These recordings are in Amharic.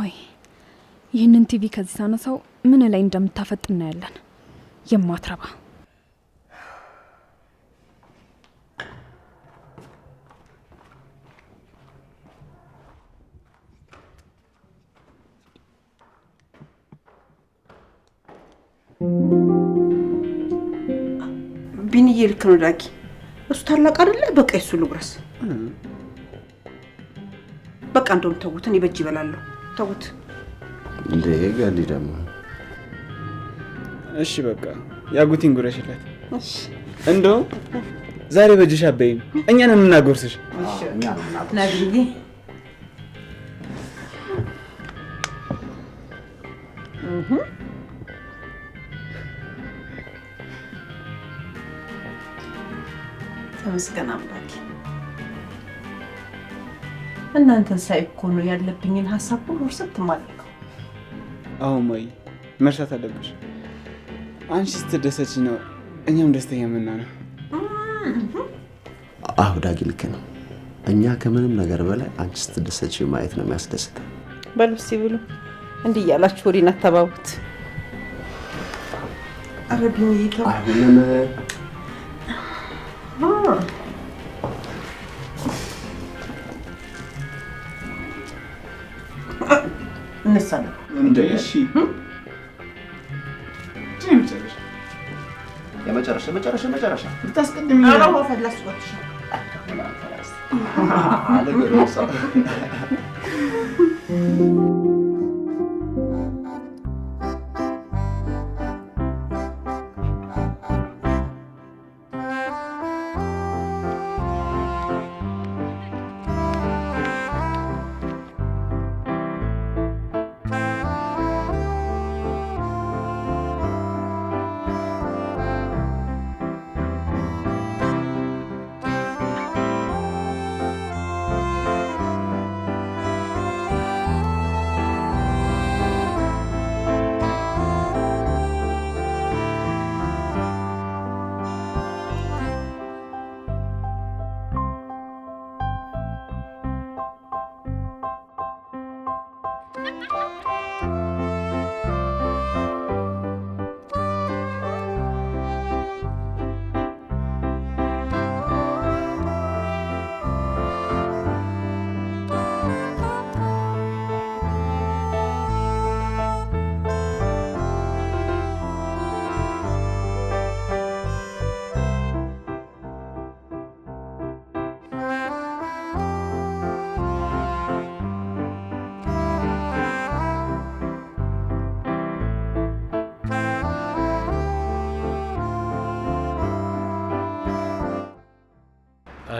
ቆይ ይህንን ቲቪ ከዚህ ሳነሳው ምን ላይ እንደምታፈጥ እናያለን። የማትረባ ቢኒዬ ልክ ነው ዳጊ። እሱ ታላቅ አይደለ? በቃ እሱ ልጉረስ። በቃ እንደውም ተውት፣ እኔ በእጅ እበላለሁ። ተውት እንዴ ጋሊ ደግሞ። እሺ በቃ ያጉቲን ጉረሽለት። እሺ እንደው ዛሬ በእጅሽ አበይም እኛን የምናጎርስሽ። እሺ ናግዬ ተመስገን አምላኬ። እናንተን ሳይ እኮ ነው ያለብኝን ሀሳብ ሁሉ እርሰት ማለቀው። አሁን ማይ መርሳት አለብሽ። አንቺ ስትደሰች ነው እኛም ደስተኛ የምንሆነው። አዎ ዳጊ ልክ ነው። እኛ ከምንም ነገር በላይ አንቺ ስትደሰች ማየት ነው የሚያስደስተው። በሉ እስኪ ብሉ። እንዲህ እያላችሁ ወዲና ተባቡት። ኧረ ቢኒዬ ተው። አሁንም እንሳለን እንዴ? እሺ የመጨረሻ ልታስቀድሚ ኧረ ወፈላስ ወጥሽ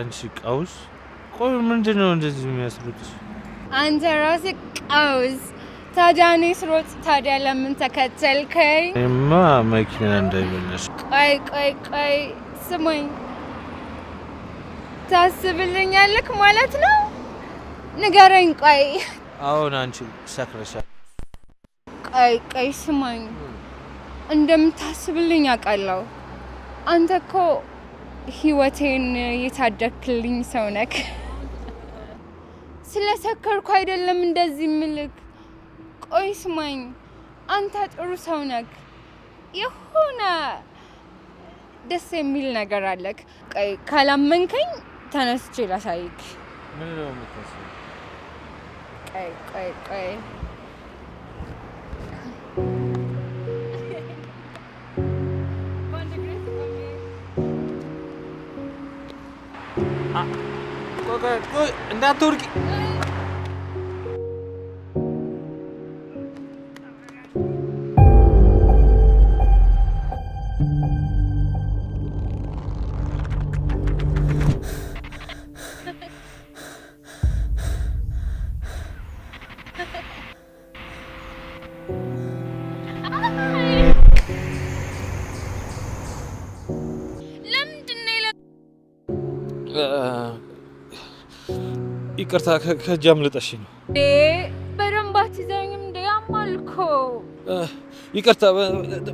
አንቺ ቀውስ፣ ቆይ ምንድነው እንደዚህ የሚያስሩት? አንተ ራስህ ቀውስ። ታዲያ እኔ ስሮጥ ታዲያ ለምን ተከተልከኝ? እማ መኪና እንዳይመለስ። ቆይ ስሙኝ፣ ታስብልኛለህ ማለት ነው? ንገረኝ። ቆይ አሁን አንቺ ሰክረሻል። ቆይ ስሙኝ፣ እንደምታስብልኝ አውቃለሁ። አንተ እኮ ህይወቴን የታደክልኝ ሰው ነክ። ስለሰከርኩ አይደለም እንደዚህ ምልክ። ቆይ ስማኝ፣ አንተ ጥሩ ሰው ነክ። የሆነ ደስ የሚል ነገር አለክ። ቆይ ካላመንከኝ ተነስቼ ላሳይክ። ምን ነው የምታስበው? ቆይ ቆይ እንዳትወርቂ። ይቅርታ ከጃም ልጠሽ ነው። በደንብ አትይዘኝም እንዴ? ያማል እኮ። ይቅርታ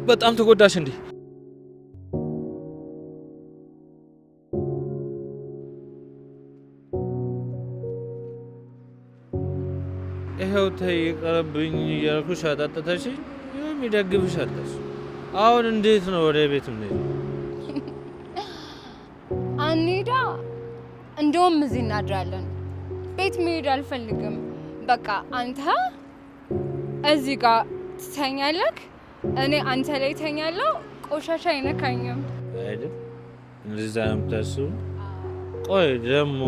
በጣም ተጎዳሽ እንዴ? ይኸው ተይ ይቅርብኝ እያልኩሽ አጣጥተሽኝ የሚደግፍሽ አጣሽ። አሁን እንዴት ነው ወደ ቤት የምንሄደው? አንሄዳ። እንደውም እዚህ እናድራለን። ቤት መሄድ አልፈልግም። በቃ አንተ እዚህ ጋር ትተኛለህ፣ እኔ አንተ ላይ ተኛለሁ። ቆሻሻ አይነካኝም አይደል? እንደዛ ነው የምታስቡ? ቆይ ደግሞ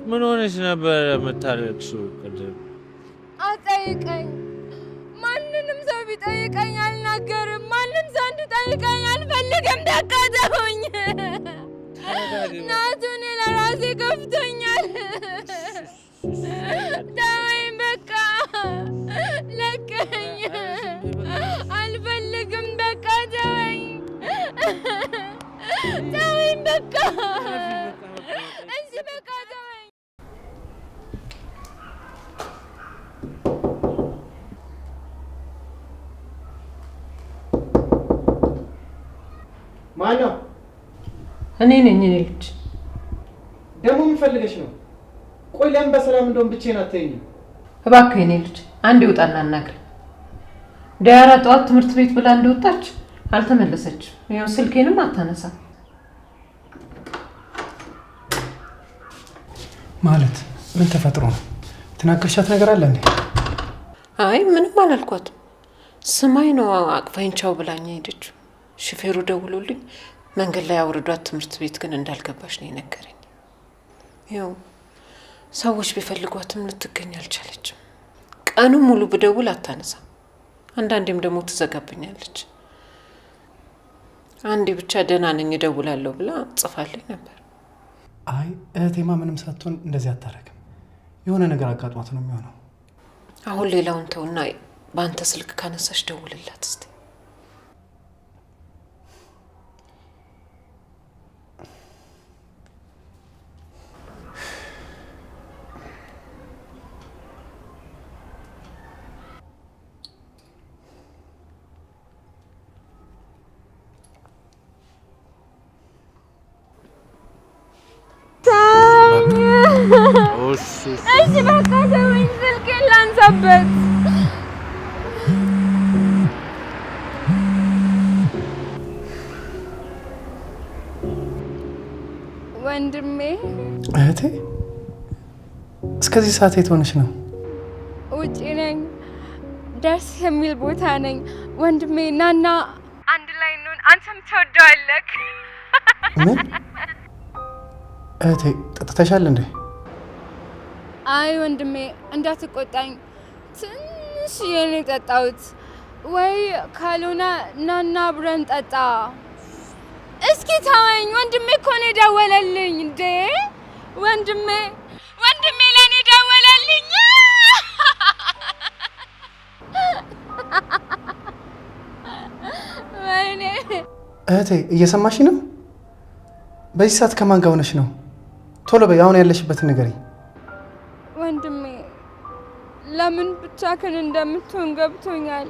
ምን ሆነሽ ነበር የምታለቅሽው ቅድም? አጠይቀኝ። ማንንም ሰው ቢጠይቀኝ አልናገርም። ማንም ሰው እንዲጠይቀኝ አልፈልግም። ደቃተውኝ ናቱ፣ እኔ ለራሴ ከፍቶኛል። ተወኝ በቃ ለቀኝ። አልፈልግም በቃ ተወኝ። ተወኝ በቃ እዚህ በቃ ተወኝ። ማነው? እኔ ነኝ። እኔ ልጅ ደግሞ ምን ፈልገሽ ነው? ቆይ ለምን በሰላም እንደውም ብቻዬን አትተኝም? እባክህ የኔ ልጅ አንዴ ውጣና አናግረኝ። ዲያራ ጠዋት ትምህርት ቤት ብላ እንደወጣች አልተመለሰችም። ይኸው ስልኬንም አታነሳም። ማለት ምን ተፈጥሮ ነው? ተናገርሻት ነገር አለ እንዴ? አይ ምንም አላልኳትም። ስማኝ ነው አቅፋኝ ቻው ብላኝ ሄደችው። ሹፌሩ ደውሎልኝ መንገድ ላይ አውርዷት ትምህርት ቤት ግን እንዳልገባሽ ነው የነገረኝ። ይኸው ሰዎች ቢፈልጓትም ልትገኝ አልቻለችም። ቀኑን ሙሉ ብደውል አታነሳም። አንዳንዴም ደግሞ ትዘጋብኛለች። አንዴ ብቻ ደህና ነኝ እደውላለሁ ብላ ጽፋልኝ ነበር። አይ እህቴማ ምንም ሳትሆን እንደዚህ አታረግም። የሆነ ነገር አጋጥሟት ነው የሚሆነው። አሁን ሌላውን ተውና በአንተ ስልክ ካነሳሽ ደውልላት እስቲ። እሺ በቃ ተወኝ። ስልኬን ላንሳበት። ወንድሜ። እህቴ እስከዚህ ሰዓት የት ሆነሽ ነው? ውጪ ነኝ። ደስ የሚል ቦታ ነኝ። ወንድሜ ናና አንድ ላይ ነን። አንተም ትወደዋለህ። ምን? እህቴ ጠጥተሻል እንዴ? አይ ወንድሜ እንዳትቆጣኝ፣ ትንሽ የኔ ጠጣሁት። ወይ ካልሆነ ናና አብረን ጠጣ። እስኪ ተወኝ። ወንድሜ እኮ ነው የደወለልኝ እንዴ! ወንድሜ ለኔ ደወለልኝ። ወይኔ እህቴ እየሰማሽ ነው? በዚህ ሰዓት ከማን ጋር ሆነሽ ነው? ቶሎ በይ፣ አሁን ያለሽበትን ንገሪኝ። ወንድሜ ለምን ብቻህን እንደምትሆን ገብቶኛል።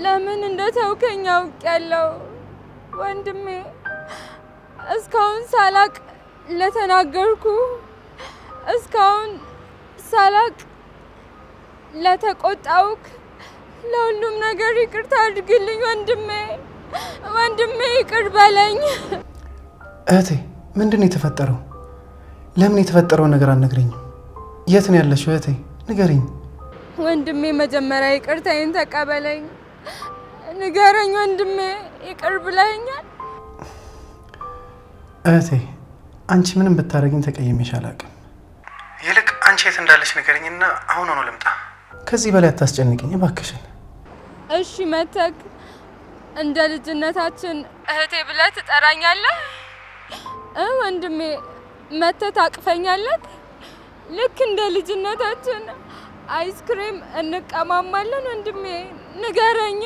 ለምን እንደተውከኝ አውቄያለሁ። ወንድሜ እስካሁን ሳላቅ ለተናገርኩ፣ እስካሁን ሳላቅ ለተቆጣውክ፣ ለሁሉም ነገር ይቅርታ አድርግልኝ ወንድሜ ይቅር በለኝ። እህቴ ምንድን ነው የተፈጠረው? ለምን የተፈጠረውን ነገር አልነግረኝም? የት ነው ያለሽው እህቴ? ንገሪኝ። ወንድሜ መጀመሪያ ይቅርታዬን ተቀበለኝ። ንገረኝ ወንድሜ፣ ይቅር ብለኸኛል? እህቴ አንቺ ምንም ብታረጊኝ ተቀይሜሽ አላውቅም። ይልቅ አንቺ የት እንዳለሽ ንገሪኝና አሁን ሆኖ ልምጣ። ከዚህ በላይ አታስጨንቅኝ እባክሽን። እሺ መተክ እንደ ልጅነታችን እህቴ ብለህ ትጠራኛለህ? ወንድሜ መተህ ታቅፈኛለህ? ልክ እንደ ልጅነታችን አይስክሬም እንቀማማለን? ወንድሜ ንገረኝ።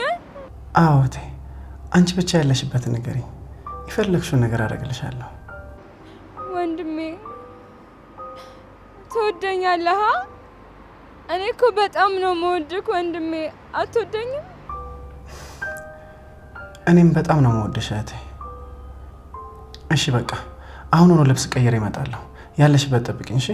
አዎ እህቴ፣ አንቺ ብቻ ያለሽበትን ንገሪኝ። የፈለግሽውን ነገር አደርግልሻለሁ። ወንድሜ ትወደኛለህ? እኔ እኮ በጣም ነው የምወድህ ወንድሜ። አትወደኝም? እኔም በጣም ነው የምወድሽ እህቴ። እሺ በቃ አሁን ሆኖ ልብስ ቀይሬ እመጣለሁ። ያለሽበት ጠብቂኝ እሺ?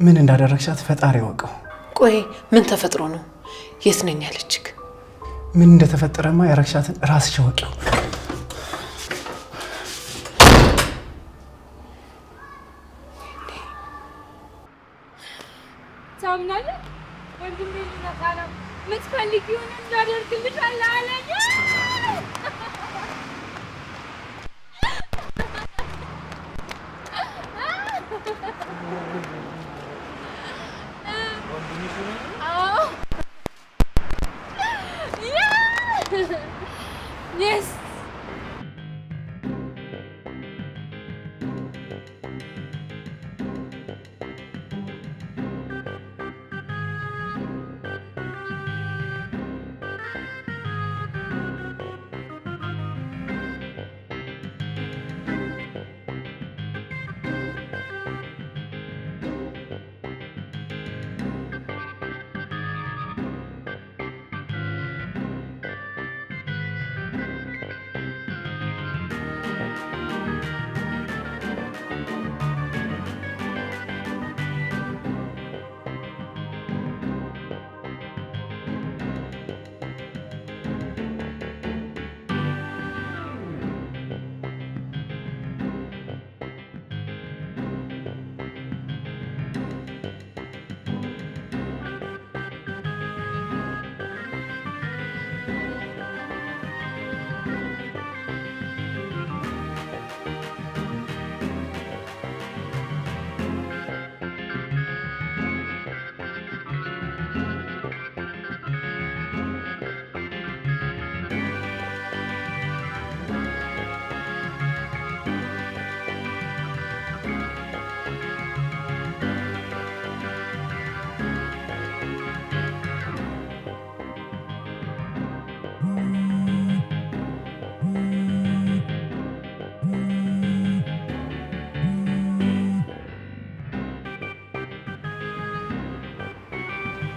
ምን እንዳደረግሻት ፈጣሪ ያወቀው። ቆይ ምን ተፈጥሮ ነው? የት ነኝ ያለችክ? ምን እንደተፈጠረማ ያረግሻትን ራስሽ ወቂው። ታምናለህ? ወንድሜ ሊመጣ ነው። የምትፈልጊውን እንዳደርግልሻለሁ አለኝ። Yes.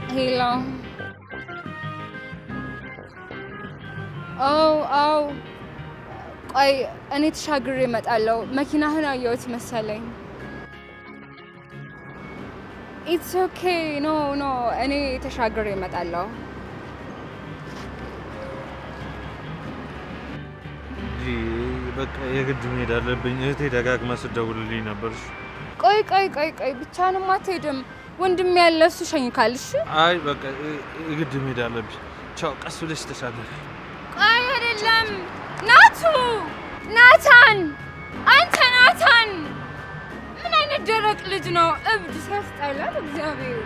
Hello. Oh. ቆይ እኔ ተሻግሬ እመጣለሁ። መኪናህን አየሁት መሰለኝ። It's okay. No. እኔ ተሻግሬ እመጣለሁ። በቃ የግድ መሄድ አለብኝ። እህቴ ደጋግማ ስትደውልልኝ ነበር። ቆይ ብቻህንም አትሄድም። ወንድም ያለ እሱ ሸኝካልሽ። አይ በቃ የግድ መሄድ አለብኝ። ቻው። ቀስ ብለሽ ተሻገሪ። ቆይ አይደለም ናታን፣ አንተ ናታን፣ ምን አይነት ደረቅ ልጅ ነው? እብድ ሲያስጠላል። እግዚአብሔር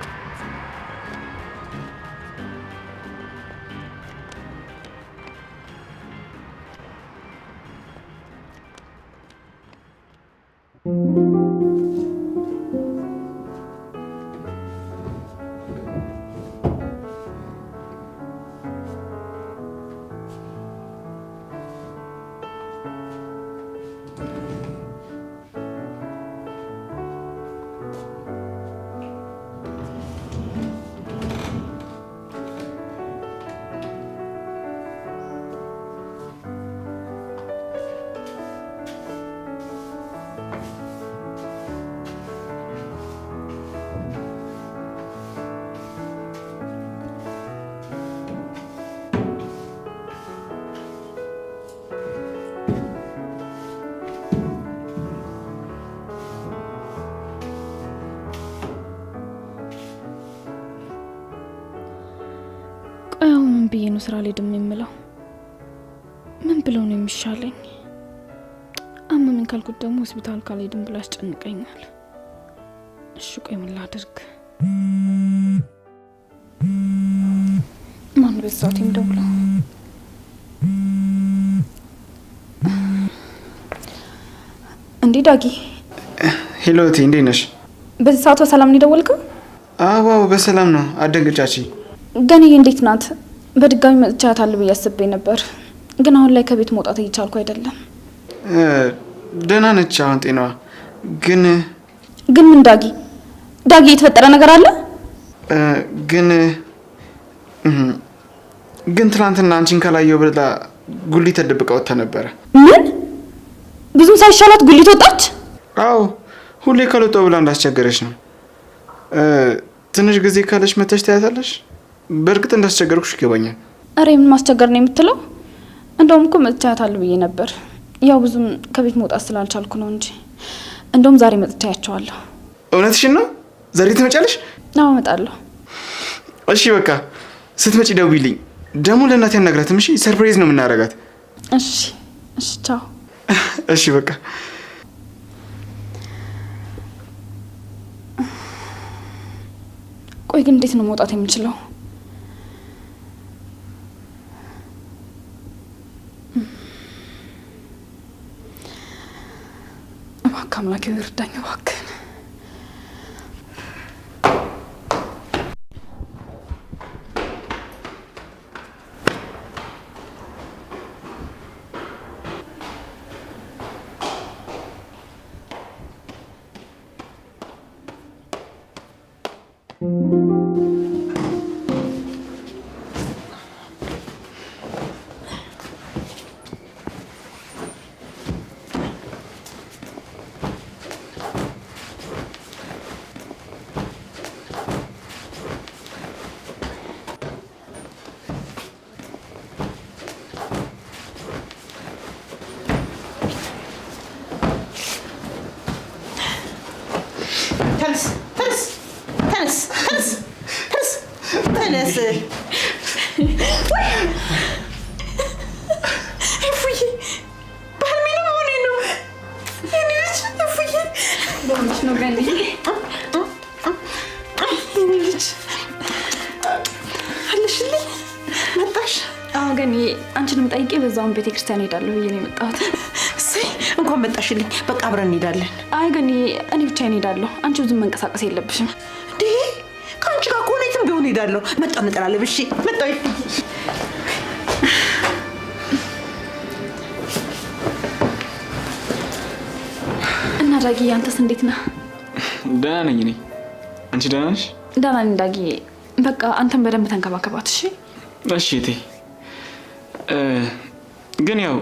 ብዬ ነው ስራ ላይ ደም የምለው። ምን ብለው ነው የሚሻለኝ? አመመኝ ካልኩት ደግሞ ሆስፒታል ካልሄድም ብላ አስጨንቀኛል። እሺ ቆይ ምን ላድርግ? ማን በዛት እንደውላ? እንዴ ዳጊ። ሄሎ እቴ፣ እንዴት ነሽ? በዚህ ሰዓት በሰላም ነው የደወልከው? አዎ በሰላም ነው። አደንግጫቺ። ገንዬ እንዴት ናት? በድጋሚ መጥቻታለሁ ብዬ አስቤ ነበር፣ ግን አሁን ላይ ከቤት መውጣት እየቻልኩ አይደለም። ደህና ነች አሁን ጤናዋ። ግን ምን ዳጊ የተፈጠረ ነገር አለ? ግን ትናንትና አንቺን ካላየው ብላ ጉሊት ተደብቃ ወጥታ ነበረ። ምን? ብዙም ሳይሻላት ጉሊት ወጣች? አዎ ሁሌ ካልወጣሁ ብላ እንዳስቸገረች ነው። ትንሽ ጊዜ ካለሽ መተሽ ታያታለሽ። በእርግጥ እንዳስቸገርኩሽ ይገባኛል። አሬ ምን ማስቸገር ነው የምትለው? እንደውም እኮ መጥቻታለሁ ብዬ ነበር። ያው ብዙም ከቤት መውጣት ስላልቻልኩ ነው እንጂ እንደውም ዛሬ መጥቻያቸዋለሁ። እውነትሽን ነው? ዛሬ ትመጫለሽ? አዎ እመጣለሁ። እሺ በቃ ስትመጪ ደውይልኝ። ደግሞ ለእናቴ አናግራትም። እሺ ሰርፕራይዝ ነው የምናደርጋት። እሺ እሺ ቻው። እሺ በቃ ቆይ ግን እንዴት ነው መውጣት የምችለው? እባክህ አምላኬ እርዳኝ እባክህ። አንቺንም ጠይቄ በዛውን ቤተክርስቲያን ሄዳለሁ ብዬ ነው የመጣሁት። እሰይ እንኳን መጣሽልኝ። በቃ አብረን እንሄዳለን። አይ ግን እኔ ብቻዬን ሄዳለሁ። አንቺ ብዙም መንቀሳቀስ የለብሽም። እንዴ ከአንቺ ጋር ከሆነ የትም ቢሆን ሄዳለሁ። መጣሁ እንጠራለን። እሺ መጣሁ። እና ዳጊ አንተስ እንዴት ነህ? ደህና ነኝ እኔ። አንቺ ደህና ነሽ? ደህና ነኝ ዳጊ። በቃ አንተን በደንብ ተንከባከባት እሺ? እሺ እቴ። ግን ያው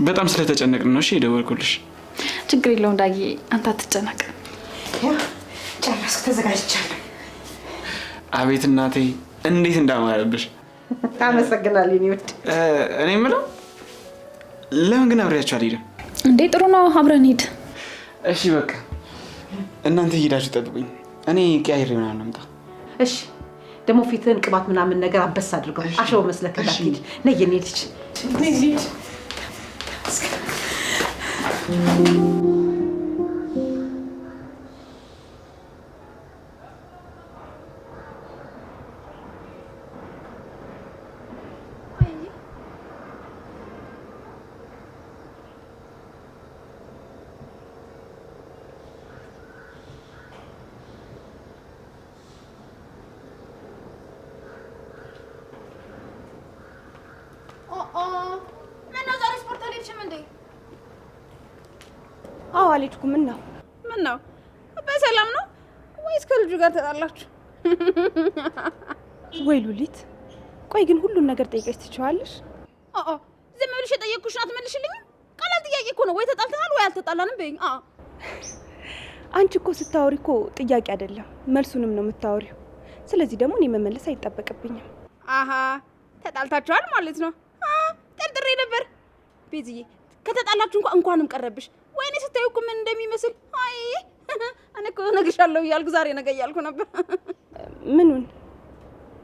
በጣም ስለተጨነቅን ነው እሺ የደወልኩልሽ። ችግር የለውም ዳጊ፣ አንተ አትጨነቅ። ጨረስኩ፣ ተዘጋጅቻለሁ። አቤት እናቴ እንዴት እንዳማረብሽ። አመሰግናለሁ እኔ ውድ። እኔ የምለው ለምን ግን አብሬያችሁ አልሄድም? እንዴ ጥሩ ነው፣ አብረን ሂድ። እሺ በቃ እናንተ ሄዳችሁ ጠብቁኝ። እኔ ቀያይሬ ምናምን ልምጣ። እሺ ደግሞ ፊትህን ቅባት ምናምን ነገር አበስ አድርገው አሸው መስለክ እንዳትሄድ። ነይ የኔ ልጅ ነይ ልጅ። አልሄድኩም። ምን ነው በሰላም ነው ወይስ ከልጁ ጋር ተጣላችሁ? ወይ ሉሊት፣ ቆይ ግን ሁሉን ነገር ጠይቀሽ ትችዋለሽ? ዝም ብለሽ የጠየቅኩሽን አትመልሽልኝም? ቀላል ጥያቄ እኮ ነው። ወይ ተጣልተናል ወይ አልተጣላንም በይኝ። አንቺ እኮ ስታወሪ እኮ ጥያቄ አይደለም መልሱንም ነው የምታወሪው። ስለዚህ ደግሞ እኔ መመለስ አይጠበቅብኝም። ተጣልታችኋል ማለት ነው? ጠርጥሬ ነበር። ቤዝዬ ከተጣላችሁ እንኳንም ቀረብሽ። ወይኔ ስታዩ እኮ ምን እንደሚመስል። አይ እኔ እኮ እነግርሻለሁ እያልኩ ዛሬ ነገ እያልኩ ነበር።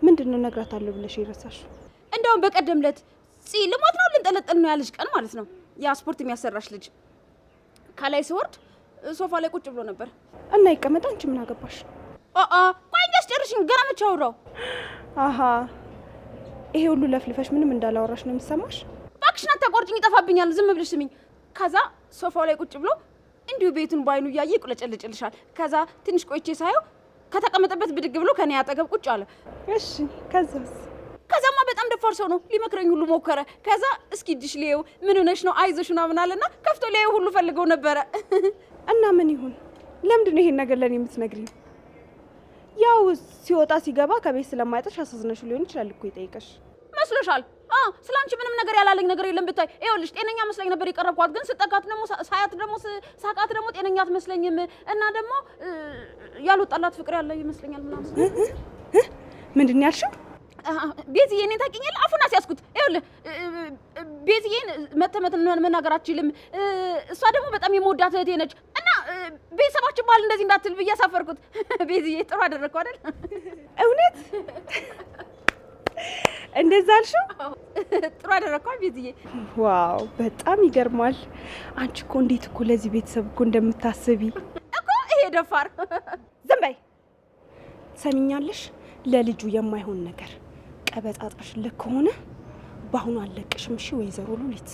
ምንድነው እነግራታለሁ ብለሽ የረሳሽው? እንደውም በቀደም ዕለት ልሞት ነው ልንጠለጠል ነው ያለሽ ቀን ማለት ነው። ያ ስፖርት የሚያሰራሽ ልጅ ከላይ ሲወርድ ሶፋ ላይ ቁጭ ብሎ ነበር እና ይቀመጥ። አንቺ ምን አገባሽ? ቆይ እንዳስጨርሽኝ ገና መች አወራው? ይሄ ሁሉ ለፍልፈሽ ምንም እንዳላወራሽ ነው የሚሰማሽ? እባክሽን አታቋርጭኝ፣ ይጠፋብኛል። ዝም ብለሽ ስሚኝ። ከዛ ሶፋው ላይ ቁጭ ብሎ እንዲሁ ቤቱን ባይኑ እያየ ይቁለጨልጭልሻል። ከዛ ትንሽ ቆይቼ ሳየው ከተቀመጠበት ብድግ ብሎ ከኔ አጠገብ ቁጭ አለ። እሺ ከዛማ በጣም ደፋር ሰው ነው። ሊመክረኝ ሁሉ ሞከረ። ከዛ እስኪ እድሽ ሊየው ምን ሆነሽ ነው አይዞሽ ምናምን አለና ከፍቶ ሊየው ሁሉ ፈልገው ነበረ። እና ምን ይሁን? ለምንድን ነው ይሄን ነገር ለኔ የምትነግሪኝ? ያው ሲወጣ ሲገባ ከቤት ስለማይጠሽ አሳዝነሽ ሊሆን ይችላል እኮ ይጠይቀሽ። መስሎሻል? ስላንቺ ምንም ነገር ያላለኝ ነገር የለም ብታይ። ይኸውልሽ ጤነኛ መስለኝ ነበር የቀረብኳት፣ ግን ስጠጋት ደግሞ ሳቃት ደግሞ ጤነኛ አትመስለኝም። እና ደግሞ ያልወጣላት ፍቅር ያለ ይመስለኛል ምናምን። ምንድን ነው ያልሽው? ቤዝዬ እኔን ታውቂኛለሽ? አፉን አስያዝኩት። ይኸውልህ ቤዝዬን መናገር አትችልም። እሷ ደግሞ በጣም የምወዳት እህቴ ነች እና ቤተሰባችን ባህል እንደዚህ እንዳትል ብዬ አሳፈርኩት። ቤዝዬ ጥሩ አደረግኩ አይደል? እውነት እንደዛ አልሽው? ጥሩ አደረግኩ ቤዝዬ። ዋው በጣም ይገርማል። አንቺ እኮ እንዴት እኮ ለዚህ ቤተሰብ እኮ እንደምታስቢ እኮ። ይሄ ደፋር ዝም በይ። ሰሚኛለሽ? ለልጁ የማይሆን ነገር ቀበጣጣሽ ልክ ከሆነ በአሁኑ አለቅሽም። እሺ ወይዘሮ ሉሊት።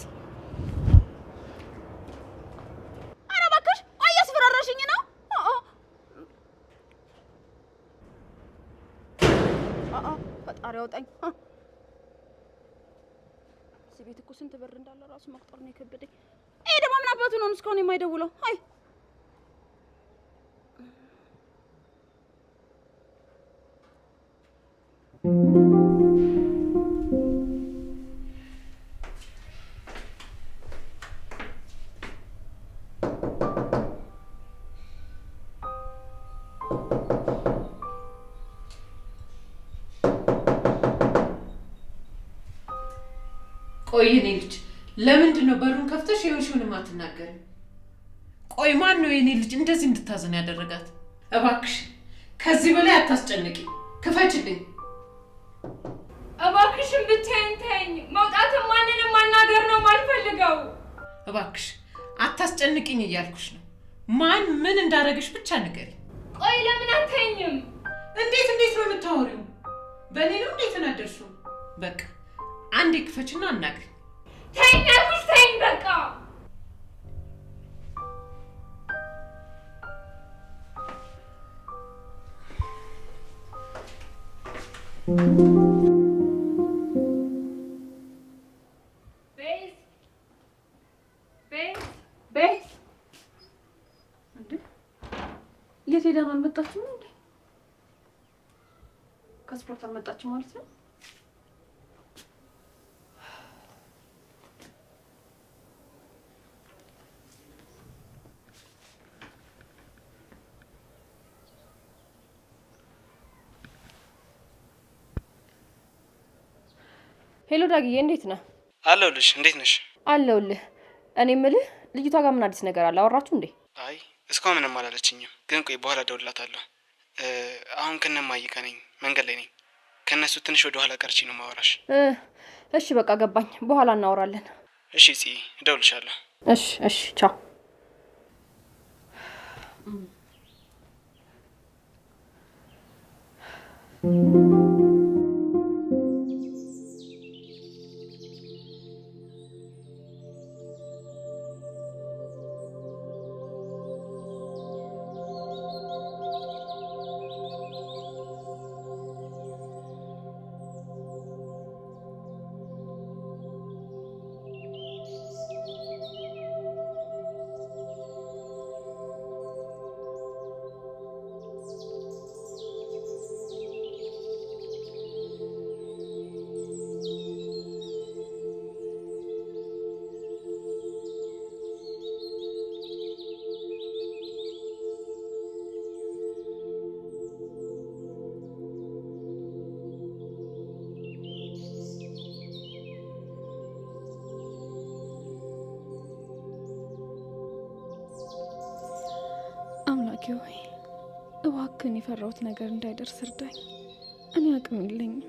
ኧረ እባክሽ እያስፈራራሽኝ ነው። ፈጣሪ ያውጣኝ። እዚህ ቤት እኮ ስንት በር እንዳለ ራሱ መቁጠር ነው የከበደኝ። ይሄ ደግሞ ምን አባቱ ነው እስካሁን የማይደውለው? አይ ቆይ የኔ ልጅ ለምንድን ነው በሩን ከፍተሽ የሆንሽውን የማትናገሪው? ቆይ ማን ነው የኔ ልጅ እንደዚህ እንድታዘን ያደረጋት? እባክሽ ከዚህ በላይ አታስጨንቂ፣ ክፈችልኝ። እባክሽን ብቻዬን ተይኝ። መውጣትም ማንንም ማናገር ነው የማልፈልገው። እባክሽ አታስጨንቂኝ እያልኩሽ ነው። ማን ምን እንዳደረግሽ ብቻ ንገሪኝ። ቆይ ለምን አትተኝም? እንዴት ነው የምታወሪው? በእኔ ነው እንዴት ተናደድሽው? በቃ አንዴ ክፈችና አናግሪኝ። ተይኝ አልኩሽ፣ ተይኝ በቃ። ቤዝ እንዴ የት ሄዳ ነው? አልመጣችም እንዴ? ከስፖርት አልመጣችም ማለት ነው? ሄሎ ዳግዬ፣ እንዴት ነህ? አለሁልሽ። እንዴት ነሽ? አለሁልህ። እኔ የምልህ ልጅቷ ጋር ምን አዲስ ነገር አለ? አወራችሁ እንዴ? አይ እስካሁን ምንም አላለችኝም፣ ግን ቆይ በኋላ እደውልላታለሁ። አሁን ከነማዬ ጋር ነኝ፣ መንገድ ላይ ነኝ። ከነሱ ትንሽ ወደ ኋላ ቀርቼ ነው ማወራሽ። እሺ በቃ ገባኝ። በኋላ እናወራለን። እሺ ጽ እደውልልሻለሁ። እሺ ቻው። አምላኬ ሆይ እባክህን የፈራሁት ነገር እንዳይደርስ እርዳኝ። እኔ አቅም የለኝም።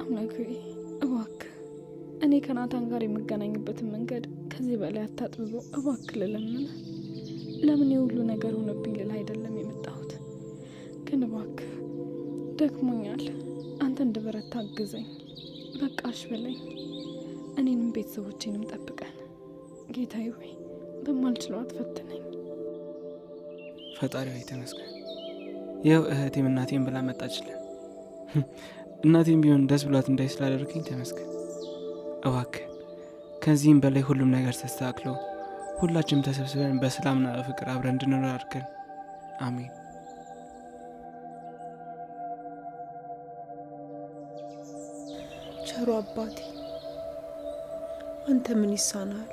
አምላኬ ሆይ እባክህ እኔ ከናታን ጋር የምገናኝበትን መንገድ ከዚህ በላይ አታጥብበው እባክህ ልለምን። ለምን የሁሉ ነገር ሆነብኝ ልል አይደለም የመጣሁት፣ ግን እባክህ ደክሞኛል። አንተ እንድበረታ አግዘኝ። በቃሽ በለኝ። እኔንም ቤተሰቦቼንም ጠብቀን። ጌታዬ ሆይ በማልችለው አትፈትነኝ። ፈጣሪ ሆይ ተመስገን። ይኸው እህቴም እናቴም ብላ መጣችልን። እናቴም ቢሆን ደስ ብሏት እንዳይ ስላደረገኝ ተመስገን። እባክህ ከዚህም በላይ ሁሉም ነገር ተስተካክሎ ሁላችንም ተሰብስበን በሰላምና በፍቅር አብረን እንድንኖር አድርገን። አሜን። ቸሩ አባቴ አንተ ምን ይሳናል?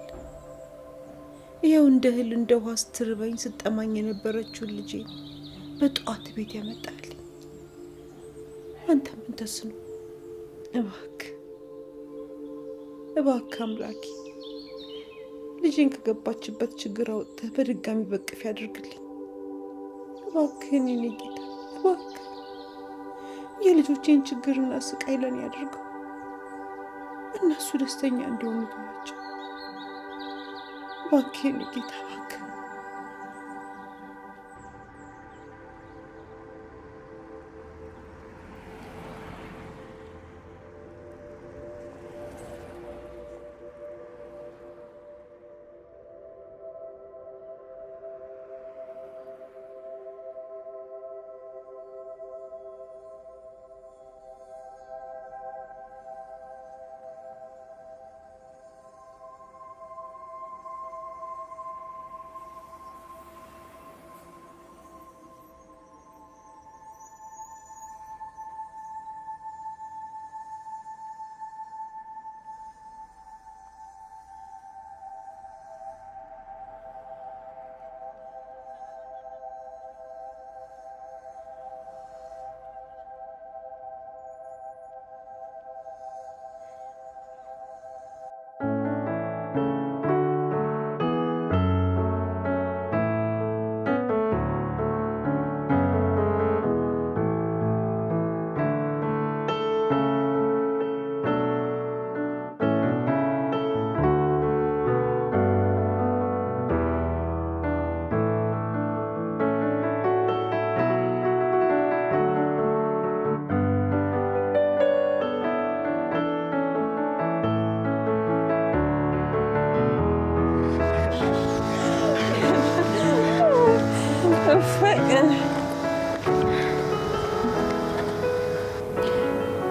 ይኸው እንደ እህል እንደ ውሃ ስትርበኝ ስጠማኝ የነበረችውን ልጄ በጠዋት ቤት ያመጣልኝ አንተ ምን ተስኖ? እባክህ አምላኬ ልጄን ከገባችበት ችግር አውጥተህ በድጋሚ በቅፍ ያድርግልኝ። እባክህን የኔ ጌታ እባክህ የልጆቼን ችግርና ስቃይ ለኔ ያድርገው። እነሱ ደስተኛ እንዲሆኑ ተዋቸው። እባክህ የኔ ጌታ እባክህ።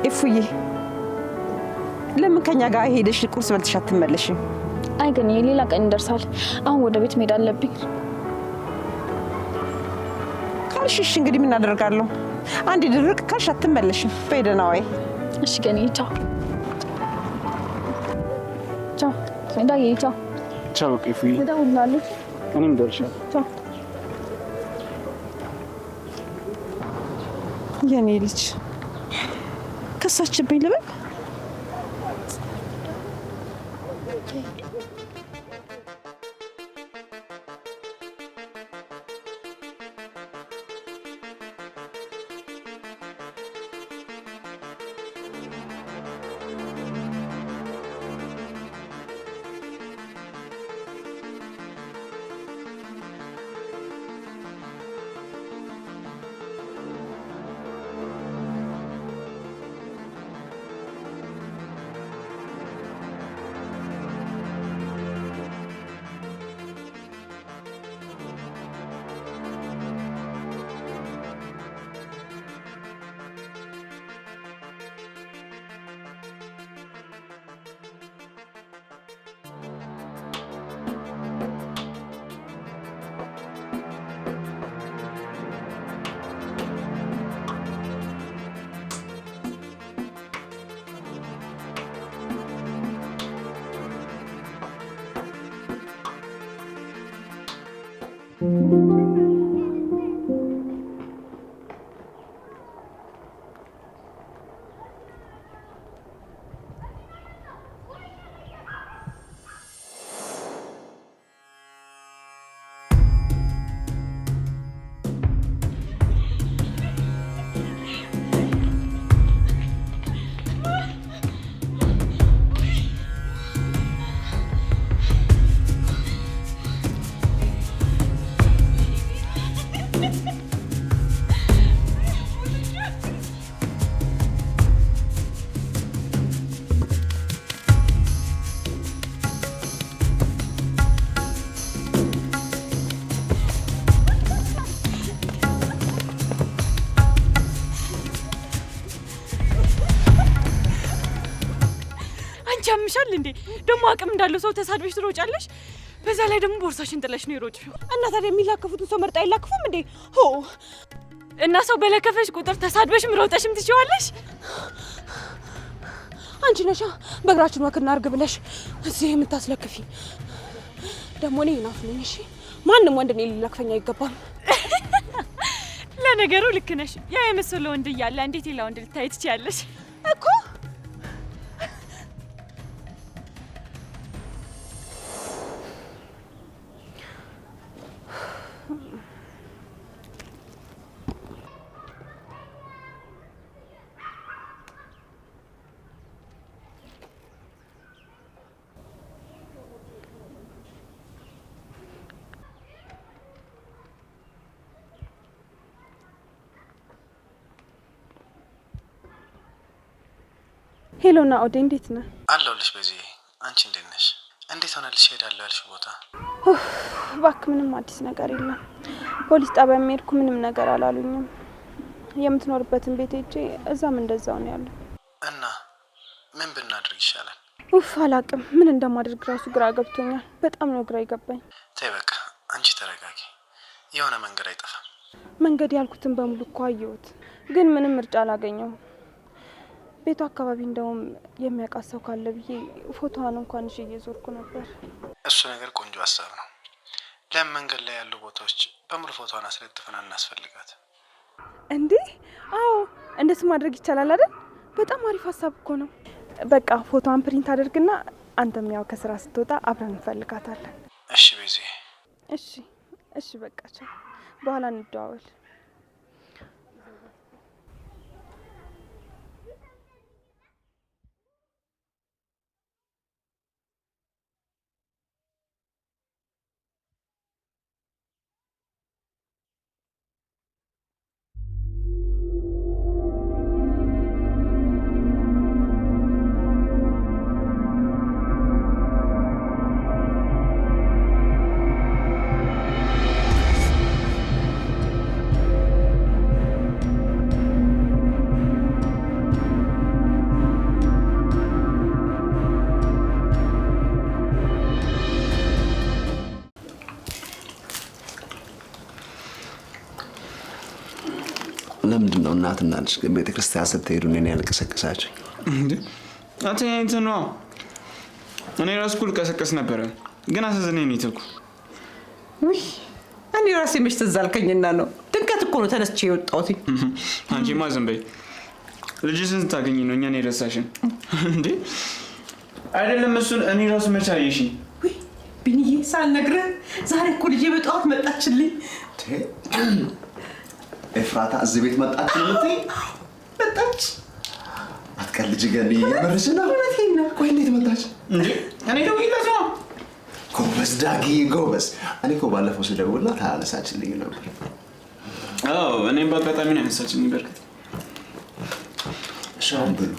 እፉዬ ለምን ከኛ ጋር ሄደሽ ቁርስ በልተሽ አትመለሽም? አይ ግን ሌላ ቀን እንደርሳል። አሁን ወደ ቤት መሄድ አለብኝ። ካልሽሽ እንግዲህ ምን አደርጋለሁ? አንድ ድርቅ ካልሽ አትመለሽም። በደህና ዋይ። እሺ ገኒ ቻው። ቻው እንዳዬ ቻው። ቻው እፉዬ። እደውላለሁ። እኔም ደርሻለሁ። ቻው የኔ ልጅ ከሳችብኝ ልበል? ያምሻል እንዴ? ደሞ አቅም እንዳለው ሰው ተሳድበሽ ትሮጫለሽ። በዛ ላይ ደግሞ ቦርሳሽን ጥለሽ ነው የሮጥሽው። እና ታዲያ የሚላከፉትን ሰው መርጣ አይላክፉም እንዴ? ሆ እና ሰው በለከፈሽ ቁጥር ተሳድበሽም ሮጠሽም ትችዋለሽ። አንቺ ነሻ በእግራችን ወክ እናድርግ ብለሽ እዚህ የምታስለክፊ። ደግሞ እኔ ናፍ ነኝ። እሺ ማንም ወንድ እኔ ሊለክፈኝ አይገባም። ለነገሩ ልክ ነሽ። ያ የመሰለ ወንድ እያለ እንዴት ሌላ ወንድ ልታይ ትችያለሽ እኮ? ሄሎ ናኦድ፣ እንዴት ነህ? አለሁልሽ በዚህ። አንቺ እንዴት ነሽ? እንዴት ሆነልሽ ሄዳለሁ ያልሽ ቦታ? እባክህ ምንም አዲስ ነገር የለም። ፖሊስ ጣቢያ የሚሄድኩ ምንም ነገር አላሉኝም። የምትኖርበትን ቤት ሄጄ እዛም እንደዛው ነው ያለው። እና ምን ብናድርግ ይሻላል? አላቅም። ምን እንደማድረግ ራሱ ግራ ገብቶኛል። በጣም ነው ግራ ይገባኝ። ተይ በቃ አንቺ ተረጋጊ። የሆነ መንገድ አይጠፋም። መንገድ ያልኩትን በሙሉ እኮ አየሁት፣ ግን ምንም ምርጫ አላገኘውም። ቤቱ አካባቢ እንደውም የሚያውቃት ሰው ካለ ብዬ ፎቶዋን እንኳን እሺ እየዞርኩ ነበር። እሱ ነገር ቆንጆ ሀሳብ ነው። ለምን መንገድ ላይ ያሉ ቦታዎች በሙሉ ፎቶዋን አስለጥፈን እናስፈልጋት እንዴ? አዎ እንደሱ ማድረግ ይቻላል አይደል? በጣም አሪፍ ሀሳብ እኮ ነው። በቃ ፎቶዋን ፕሪንት አድርግና አንተም ያው ከስራ ስትወጣ አብረን እንፈልጋታለን። እሺ ቤዚ። እሺ በቃ ቻው፣ በኋላ እንደዋወል። ለምንድን ነው እናትና ልጅ ግን ቤተ ክርስቲያን ስትሄዱ እኔን ያልቀሰቀሳችሁ? እንዴ አትኛይት ነው። እኔ ራስ ኩል ቀሰቀስ ነበረ ግን አሳዘነኝ ነው የተኩ። ውይ እኔ ራሴ መች ትዝ አልከኝና ነው። ድንገት እኮ ነው ተነስቼ የወጣሁት። አንቺማ ዝም በይ። ልጅሽን ስታገኝ ነው እኛን የረሳሽን እንዴ? አይደለም እሱን እኔ ራሱ መች አየሽኝ? ውይ ቢኒዬ ሳልነግርህ ዛሬ እኮ ልጄ በጠዋት መጣችልኝ። ኤፍራታ እዚህ ቤት መጣች ልትይ? መጣች። አትቀልጂ ገኒ፣ የምርሽ ነው? እውነቴን ነው። ቆይ እንዴት መጣች እንዴ? እኔ ደውዬላት ነው። ጎበዝ ዳጊ ጎበዝ። እኔ እኮ ባለፈው ስደውልላት አላነሳችልኝ ነበር። አዎ እኔም በአጋጣሚ ነው ያነሳችልኝ። በርግጥ ሻም ብሉ